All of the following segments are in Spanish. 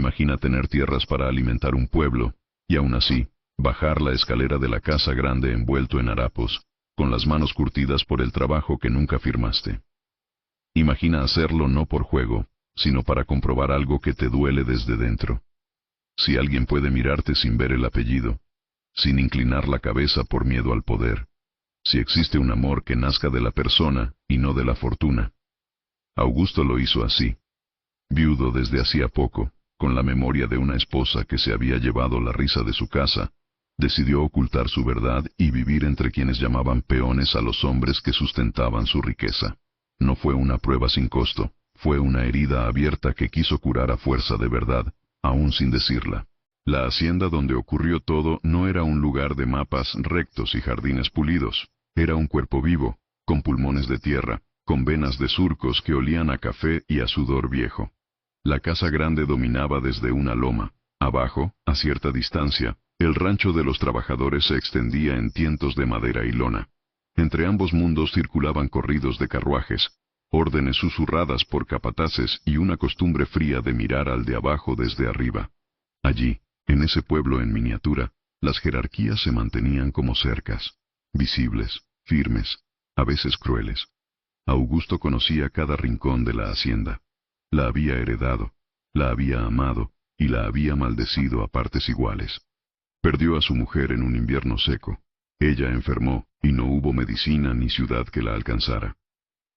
Imagina tener tierras para alimentar un pueblo, y aún así, bajar la escalera de la casa grande envuelto en harapos, con las manos curtidas por el trabajo que nunca firmaste. Imagina hacerlo no por juego, sino para comprobar algo que te duele desde dentro. Si alguien puede mirarte sin ver el apellido, sin inclinar la cabeza por miedo al poder, si existe un amor que nazca de la persona y no de la fortuna. Augusto lo hizo así. Viudo desde hacía poco, con la memoria de una esposa que se había llevado la risa de su casa, decidió ocultar su verdad y vivir entre quienes llamaban peones a los hombres que sustentaban su riqueza. No fue una prueba sin costo, fue una herida abierta que quiso curar a fuerza de verdad, aún sin decirla. La hacienda donde ocurrió todo no era un lugar de mapas rectos y jardines pulidos, era un cuerpo vivo, con pulmones de tierra, con venas de surcos que olían a café y a sudor viejo. La casa grande dominaba desde una loma. Abajo, a cierta distancia, el rancho de los trabajadores se extendía en tientos de madera y lona. Entre ambos mundos circulaban corridos de carruajes, órdenes susurradas por capataces y una costumbre fría de mirar al de abajo desde arriba. Allí, en ese pueblo en miniatura, las jerarquías se mantenían como cercas, visibles, firmes, a veces crueles. Augusto conocía cada rincón de la hacienda. La había heredado, la había amado, y la había maldecido a partes iguales. Perdió a su mujer en un invierno seco. Ella enfermó, y no hubo medicina ni ciudad que la alcanzara.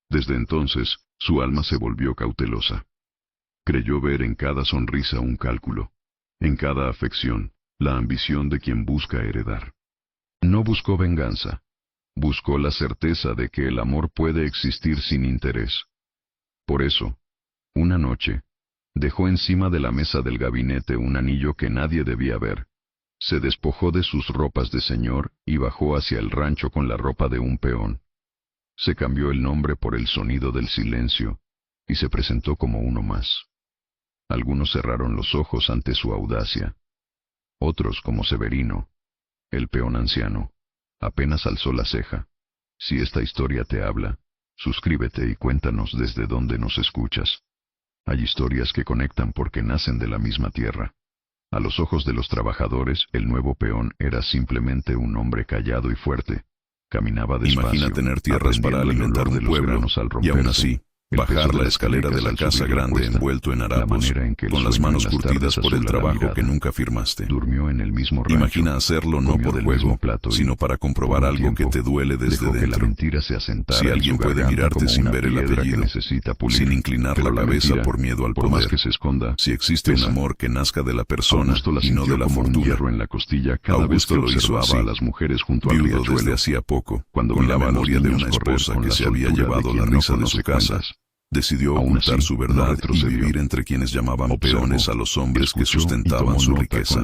Desde entonces, su alma se volvió cautelosa. Creyó ver en cada sonrisa un cálculo, en cada afección, la ambición de quien busca heredar. No buscó venganza. Buscó la certeza de que el amor puede existir sin interés. Por eso, una noche, dejó encima de la mesa del gabinete un anillo que nadie debía ver. Se despojó de sus ropas de señor y bajó hacia el rancho con la ropa de un peón. Se cambió el nombre por el sonido del silencio, y se presentó como uno más. Algunos cerraron los ojos ante su audacia. Otros, como Severino, el peón anciano, apenas alzó la ceja. Si esta historia te habla, suscríbete y cuéntanos desde dónde nos escuchas. Hay historias que conectan porque nacen de la misma tierra. A los ojos de los trabajadores, el nuevo peón era simplemente un hombre callado y fuerte. Caminaba despacio. Imagina tener tierras para alimentar un pueblo, y aún así, bajar la escalera de la casa grande envuelto en harapos, con las manos curtidas por el trabajo que nunca firmaste. Durmió en el mismo rancho. Imagina hacerlo no por juego, sino para comprobar algo que te duele desde dentro. Si alguien puede mirarte sin ver el apellido, sin inclinar la cabeza por miedo al poder, si existe un amor que nazca de la persona y no de la fortuna. Augusto lo hizo así, viudo desde hacía poco, con la memoria de una esposa que se había llevado la risa de su casa. Decidió ocultar su verdad y vivir entre quienes llamaban peones a los hombres que sustentaban su riqueza.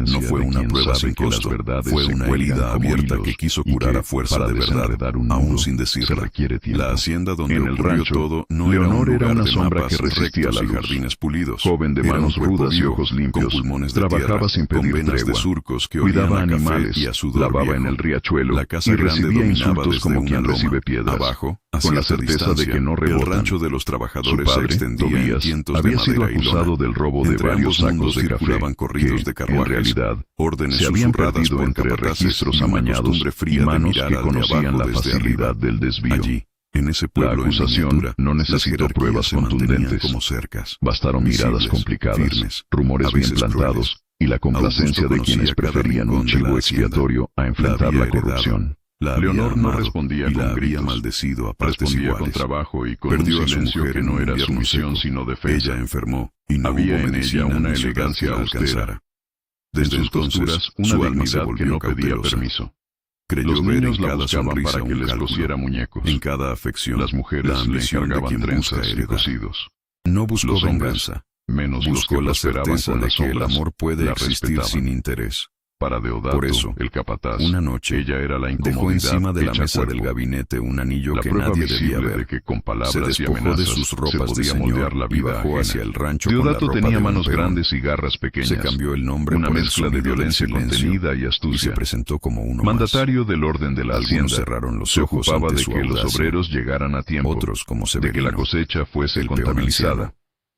No fue una prueba sin costo, fue una herida abierta que quiso curar a fuerza de verdad, aún sin decirla. La hacienda donde ocurrió todo no era un lugar de mapas rectos y jardines pulidos. Joven de manos rudas y ojos con limpios, pulmones de trabajaba tierra, sin con pedir venas de tregua, surcos que cuidaba olían a café animales, y a sudor lavaba viejo. en el riachuelo La casa y grande recibía dominaba insultos desde como una quien loma. recibe piedras, Abajo, a con la cierta certeza de distancia, que no el rebotan. rancho de los Su trabajadores se padre, extendía en Tobías, cientos de había sido madera y acusado lona. del robo de Entre varios ambos sacos mundos de café circulaban corridos que, de carruajes, en realidad, órdenes se habían susurradas perdido por entre capataces registros y una amañados costumbre y fría de manos mirar que al de conocían abajo la desde facilidad arriba. del desvío. Allí, en ese La pueblo en acusación miniatura, no las necesitó jerarquías pruebas se mantenían contundentes. como cercas, Bastaron miradas visibles, complicadas, firmes, rumores a bien veces plantados crueles. y la complacencia Augusto de quienes conocía cada preferían un rincón de la chivo hacienda. expiatorio a La enfrentar había la heredado, corrupción. la había Leonor no amado respondía y la con había gritos. maldecido a partes Respondía con iguales. trabajo y con Perdió un a su silencio mujer que en no un era invierno sumisión seco. sino defensa. Ella enfermó y no Había hubo en ella medicina una ni ciudad elegancia que la austera. alcanzara. En Desde sus entonces, costuras, una su alma se dignidad que volvió no pedía cautelosa. permiso. Creyó Los ver en niños la cada buscaban sonrisa para que un les cálculo, cosiera muñecos. en cada afección, Las mujeres la le ambición de encargaban quien busca trenzas y heredar. cosidos. No buscó Los hombres, venganza, menos los buscó que la prosperaban certeza con de las que el sombras, amor puede la existir respetaban. sin interés. Para Deodato, Por eso, el capataz, una noche, ella era la dejó incomodidad encima de la hecha mesa del cuerpo. gabinete un anillo La que prueba nadie debía visible ver. de que con Se palabras y despojó amenazas de sus se ropas de podía moldear señor la y vida bajó ajena. hacia el rancho con la Deodato ropa tenía de un manos peón. grandes y garras pequeñas. Se cambió el nombre Una por el mezcla de sonido del violencia silencio contenida y y se astucia. presentó como uno Mandatario del orden de la Algunos hacienda, cerraron los se ojos ocupaba ante de su que los audacia. obreros llegaran a tiempo, Otros, como de que la Severino, cosecha fuese el peón contabilizada, anciano,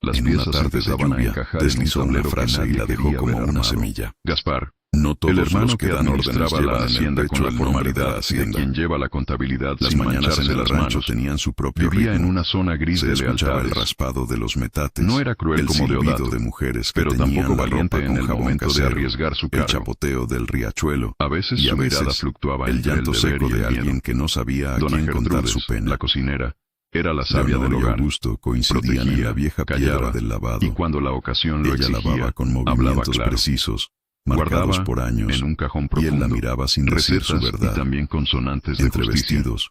Las en una piezas tarde de empezaban a lluvia, encajar en un deslizó una tablero que frase y nadie la dejó quería como ver una armado. semilla. Gaspar, No todos el hermano los que que dan órdenes administraba la llevan en el hacienda con pecho la el nombre de la formalidad de hacienda. quien lleva la contabilidad Las sin mañanas mancharse en el las rancho manos, tenían su propio vivía en ritmo. una zona gris Se de escuchaba el lealtades. raspado de los metates, No era cruel el como silbido Deodato, de mujeres que pero teñían tampoco la valiente ropa en con el jabón momento de casero, arriesgar su el cargo. chapoteo del riachuelo, A veces y a su mirada veces fluctuaba el entre llanto el deber seco y de el alguien miedo. que no sabía a Dona quién contar Gertrudis, su pena. la cocinera, era la sabia Leonor del y hogar. Augusto coincidían en la vieja piedra callaba, del lavado. y cuando la ocasión lo Ella exigía, lavaba con hablaba movimientos claro. precisos, marcados Guardaba por años, en un cajón y él la profundo miraba sin decir su recetas y verdad. también consonantes de Entre justicia. vestidos,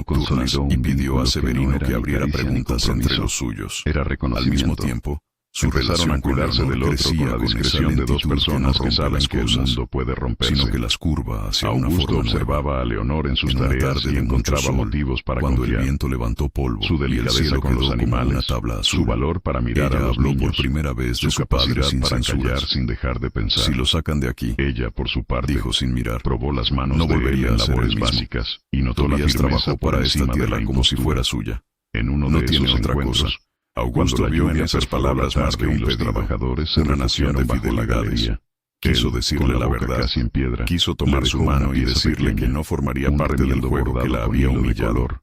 nocturnas y pidió a Severino que abriera preguntas entre los suyos. Era Al mismo tiempo, su empezaron a cuidarse del otro con la discreción de dos personas que saben que el mundo puede romperse. Sino que las curva hacia una Augusto forma observaba nueva. a Leonor en sus En una tareas tarde y de encontraba mucho sol, motivos para cuando confiar. el viento levantó polvo Su y el delicadeza cielo con quedó los como animales, una tabla azul, su valor para mirar ella a los habló niños, por primera vez de su su padre capacidad sin para censuras. callar sin dejar de pensar. Si lo sacan de aquí, Ella, por su parte, dijo sin mirar, probó las manos no de él volvería en a ser labores el mismo. básicas y notó la Tobías firmeza trabajó por para esta encima de tierra la como si impostura. fuera suya. En uno No de tiene esos otra encuentros, cosa. Augusto cuando la vio en lluvia esas perforó la palabras más que tarde y un los pedido, trabajadores se una nación de refugiaron bajo la fidelidades. galería. Quiso Él, decirle con la boca verdad. casi en piedra, Quiso le tomar dejó su una mano y pieza decirle pequeña, que no formaría un parte del remiendo juego que bordado la con había hilo de humillado. color.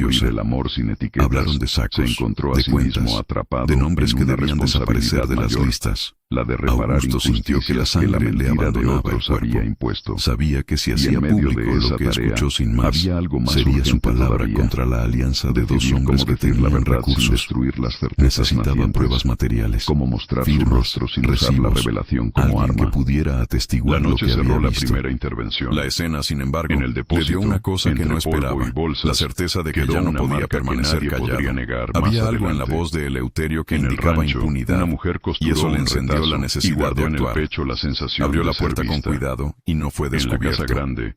maliciosa. El amor sin etiquetas. Hablaron de sacos, Se encontró a de sí cuentas, mismo atrapado de nombres en que una debían desaparecer de las responsabilidad listas. La de reparar Augusto sintió que la sangre le abandonaba el cuerpo. Impuesto. Sabía que si Y hacía en medio público de esa lo que tarea, escuchó sin más, había algo más sería su urgente palabra todavía. contra la alianza de dos Decidir hombres cómo que decir la tenían verdad sin recursos. destruir las certezas Necesitaba nacientes. pruebas materiales, Cómo mostrar su firmas, rostro sin usar la recibos, revelación como alguien arma. que pudiera atestiguar La lo noche que cerró había la visto. primera intervención. La escena, sin embargo, En el depósito, le dio una cosa que entre no polvo esperaba, y bolsas, la certeza de que quedó ya no una podía marca que permanecer nadie callado. podría negar más Había algo en la adelante. voz de Eleuterio que En el indicaba rancho, impunidad, una mujer y costuró eso le un encendió retazo la y necesidad guardó de en el actuar. pecho la sensación Abrió de la ser puerta con vista. cuidado y no fue En la descubierto. casa grande,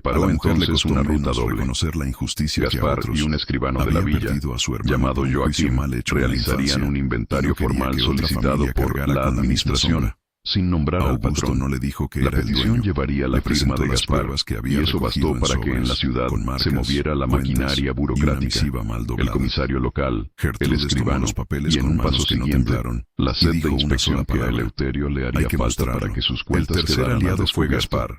Preparó entonces una ruta doble. Reconocer la injusticia Gaspar y un escribano de la villa, llamado Joaquín, realizarían un inventario formal solicitado por la administración, sin nombrar al patrón. No le dijo que la era el petición dueño. llevaría la firma de Gaspar, y eso bastó para que en la ciudad se moviera la maquinaria burocrática. El comisario local, el escribano, y en un paso siguiente, la sed de inspección que a Eleuterio le haría falta para que sus cuentas El tercer quedaran aliado al fue descubierto. Gaspar,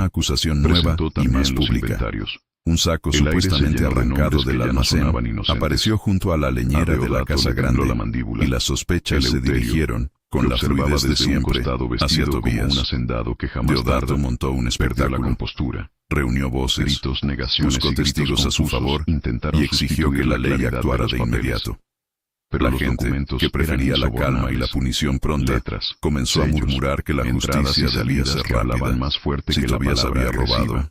una acusación nueva y más pública. Un saco supuestamente arrancado del almacén apareció junto a la leñera de la casa grande y las sospechas se dirigieron, con la fluidez de siempre, hacia Tobías. Deodato montó un espectáculo, reunió voces, buscó testigos a su favor y exigió que la ley actuara de inmediato. Pero la gente, que prefería la calma y la punición pronta, comenzó a murmurar que la justicia debía ser rápida. Si Tobías había robado,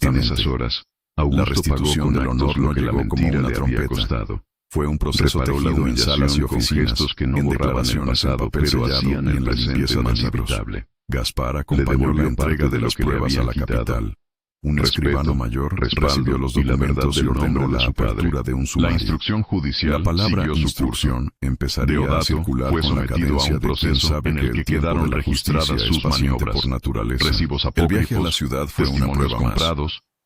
Justamente, en esas horas, la Augusto restitución pagó del con honor actos no lo que la llegó como mentira una le había trompeta. costado. Fue un proceso Reparó la tejido en salas y humillación con oficinas, gestos que no en borraban el declaraciones en pasado, papel pero sellado hacían y el en la presente limpieza más de libros. habitable. Gaspar Le acompañó la devolvió entrega parte de de lo las que le pruebas a habían la quitado. capital. Un Respeto, escribano mayor respaldo recibió los y la verdad documentos y del ordenó nombre de la su padre. apertura de un La sumario. instrucción judicial La palabra siguió su curso. instrucción empezaría a Deodato circular fue con la sometido a cadencia un de quien proceso sabe en que el el que tiempo quedaron de la registradas justicia es sus paciente maniobras, por naturaleza. recibos El viaje a la apócrifos, ciudad fue una testimonios prueba más. comprados,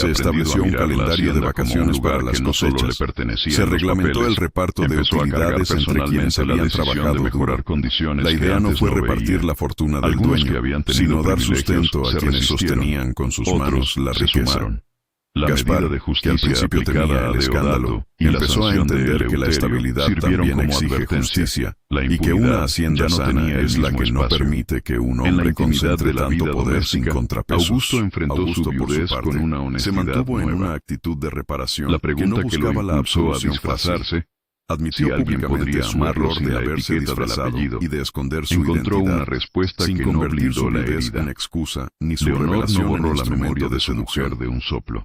había Se aprendido estableció a un mirar la calendario de hacienda como un vacaciones lugar para las que no solo le cosechas. pertenecían Se los reglamentó papeles. el reparto de Empezó a cargar utilidades entre quienes personalmente la habían decisión de trabajado mejorar duro. condiciones La que idea no antes fue no repartir veía. la fortuna del Algunos que dueño, habían tenido sino dar privilegios sustento a se quienes resistieron. sostenían con sus Otros manos la se riqueza. sumaron. La Gaspar, medida de que al justicia principio aplicada temía a el escándalo, Deodato y la empezó a sanción de entender que la Eleuterio estabilidad sirvieron también como exige advertencia. justicia, La y que impunidad una hacienda ya no sana tenía el es la mismo que no espacio. permite que un En la hombre intimidad concentre de la tanto vida poder sin doméstica, contrapesos. Augusto enfrentó Augusto, su por su viudez parte, con una se honestidad mantuvo en nueva. una actitud de reparación La que pregunta no que lo buscaba la impulsó a absolución fácil. disfrazarse, Admitió si alguien públicamente podría su amarlo error sin de la haberse etiqueta del disfrazado apellido, y de esconder su encontró identidad, una respuesta sin que no convertir blindó su la viudez herida. en excusa ni su Leonor revelación no borró en la instrumento memoria de de su mujer seducción. de un soplo.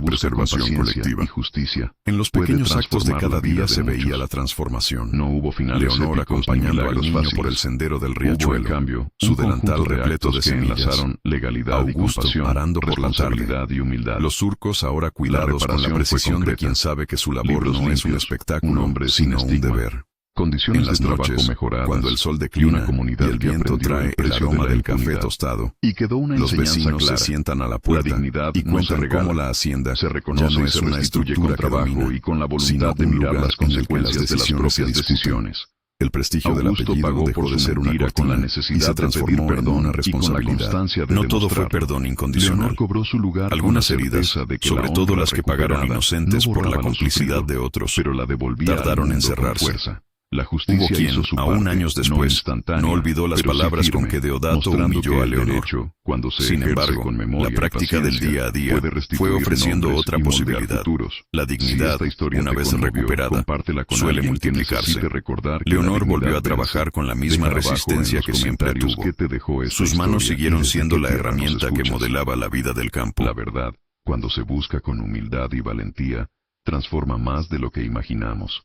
de preservación colectiva. Y justicia. En los pequeños actos de cada día se veía la transformación. No hubo finales Leonor épicos, acompañando ni al niño milagros por el fáciles. sendero del Hubo, riachuelo, en cambio, su un delantal conjunto de repleto de actos que semillas, enlazaron legalidad y Augusto compasión, arando por la tarde, responsabilidad y humildad. los surcos ahora cuidados con la reparación fue precisión de concreta. quien sabe que su labor Libros no es un limpios, espectáculo, un hombre sin sino un estigma. deber. Condiciones En las de trabajo noches, mejoradas, cuando el sol y declina una comunidad y el que viento aprendió trae el precio de aroma la del café impunidad. tostado, Y quedó una los enseñanza vecinos clara. se sientan a la La puerta dignidad y no se cuentan regala, cómo la hacienda se ya reconoce no y es se una restituye estructura con trabajo que domina, y con la sino voluntad de un mirar lugar las en el que las consecuencias de las decisiones se propias discuten. decisiones. El prestigio del Augusto apellido pagó dejó por de su ser una mentira con la cortina necesidad y se de pedir transformó en perdón una y con la responsabilidad. constancia de No todo fue demostrarlo. perdón incondicional. Leonor cobró su lugar Algunas con la heridas, certeza de que sobre la todo honra las que pagaron recuperada inocentes no por la borraba lo complicidad sufrido, de otros, pero la devolvía tardaron al en mundo con cerrarse. fuerza. La Hubo justicia quien, hizo su aún parte, años no después, instantánea, no olvidó las pero sí palabras con firme, que Deodato mostrando humilló que a el Leonor. derecho, cuando se Sin ejerce embargo, con memoria la y práctica del paciencia, día a día puede restituir fue ofreciendo nombres otra y moldear posibilidad. futuros. La dignidad, Si esta historia una te vez conmovió, recuperada, compártela con suele alguien que multiplicarse. necesite recordar que Leonor la dignidad volvió a vence. trabajar con la misma Deja abajo en resistencia los que siempre comentarios tuvo. qué te dejó esta Sus manos historia y siguieron desde siendo qué la tierra nos herramienta que escuchas. modelaba la vida del campo. La verdad, cuando se busca con humildad y valentía, transforma más de lo que imaginamos.